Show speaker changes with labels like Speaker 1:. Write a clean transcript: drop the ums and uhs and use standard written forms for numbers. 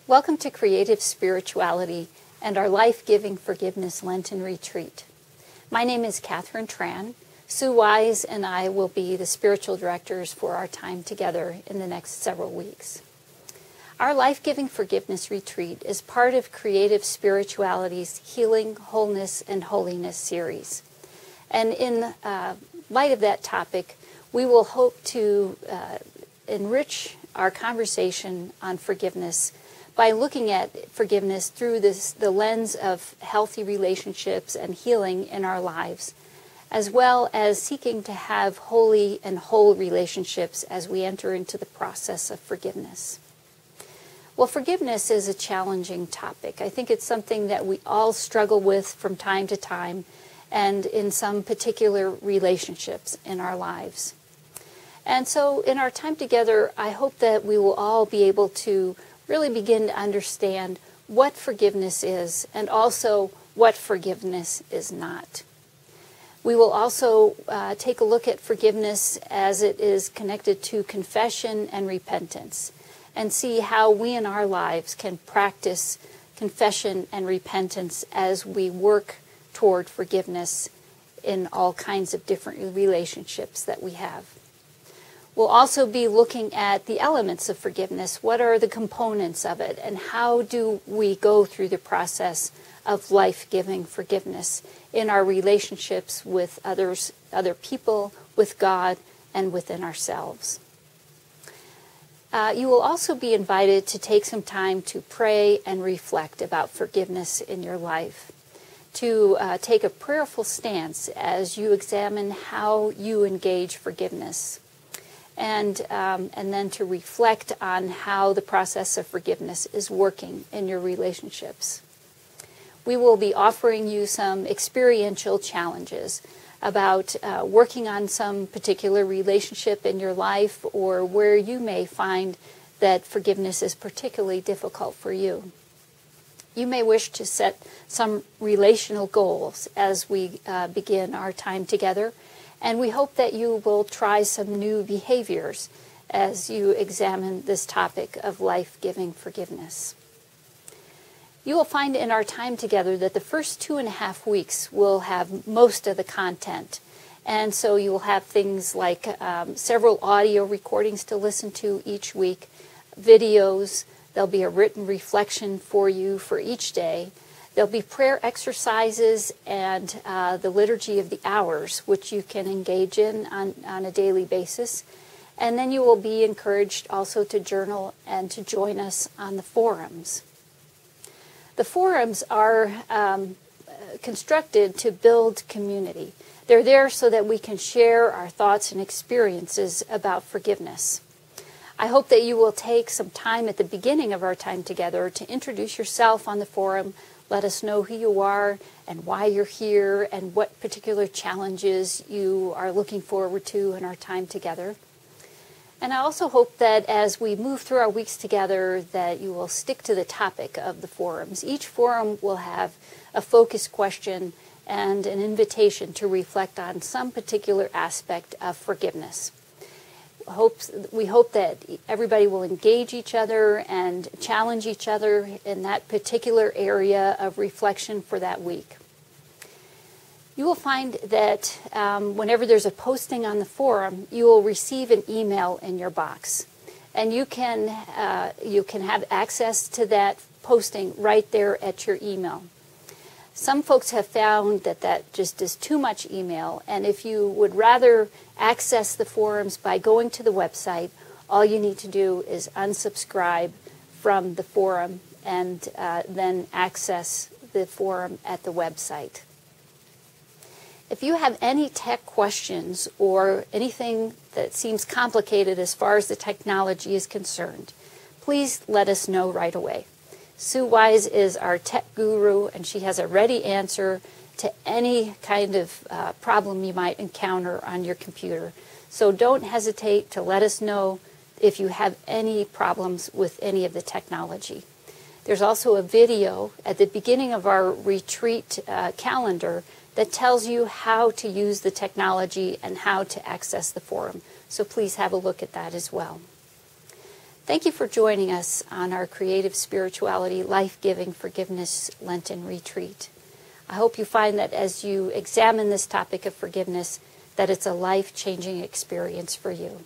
Speaker 1: Welcome to Creative Spirituality and our Life-Giving Forgiveness Lenten Retreat. My name is Catherine Tran. Sue Wise and I will be the spiritual directors for our time together in the next several weeks. Our Life-Giving Forgiveness Retreat is part of Creative Spirituality's Healing, Wholeness and Holiness series. And in light of that topic, we will hope to enrich our conversation on forgiveness by looking at forgiveness through the lens of healthy relationships and healing in our lives, as well as seeking to have holy and whole relationships as we enter into the process of forgiveness. Well, forgiveness is a challenging topic. I think it's something that we all struggle with from time to time and in some particular relationships in our lives. And so in our time together, I hope that we will all be able to really begin to understand what forgiveness is and also what forgiveness is not. We will also take a look at forgiveness as it is connected to confession and repentance and see how we in our lives can practice confession and repentance as we work toward forgiveness in all kinds of different relationships that we have. We'll also be looking at the elements of forgiveness. What are the components of it, and how do we go through the process of life-giving forgiveness in our relationships with others, other people, with God, and within ourselves. You will also be invited to take some time to pray and reflect about forgiveness in your life, to take a prayerful stance as you examine how you engage forgiveness. And then to reflect on how the process of forgiveness is working in your relationships. We will be offering you some experiential challenges about working on some particular relationship in your life or where you may find that forgiveness is particularly difficult for you. You may wish to set some relational goals as we begin our time together. And we hope that you will try some new behaviors as you examine this topic of life-giving forgiveness. You will find in our time together that the first 2.5 weeks will have most of the content. And so you will have things like several audio recordings to listen to each week, videos. There'll be a written reflection for you for each day. There'll be prayer exercises and the Liturgy of the Hours, which you can engage in on a daily basis. And then you will be encouraged also to journal and to join us on the forums. The forums are constructed to build community. They're there so that we can share our thoughts and experiences about forgiveness. I hope that you will take some time at the beginning of our time together to introduce yourself on the forum. Let us know who you are and why you're here and what particular challenges you are looking forward to in our time together. And I also hope that as we move through our weeks together that you will stick to the topic of the forums. Each forum will have a focus question and an invitation to reflect on some particular aspect of forgiveness. We hope that everybody will engage each other and challenge each other in that particular area of reflection for that week. You will find that whenever there's a posting on the forum, you will receive an email in your box. And you can have access to that posting right there at your email. Some folks have found that that just is too much email, and if you would rather access the forums by going to the website, all you need to do is unsubscribe from the forum and then access the forum at the website. If you have any tech questions or anything that seems complicated as far as the technology is concerned, please let us know right away. Sue Wise is our tech guru, and she has a ready answer to any kind of problem you might encounter on your computer. So don't hesitate to let us know if you have any problems with any of the technology. There's also a video at the beginning of our retreat calendar that tells you how to use the technology and how to access the forum. So please have a look at that as well. Thank you for joining us on our Creative Spirituality, Life-Giving Forgiveness Lenten Retreat. I hope you find that as you examine this topic of forgiveness, that it's a life-changing experience for you.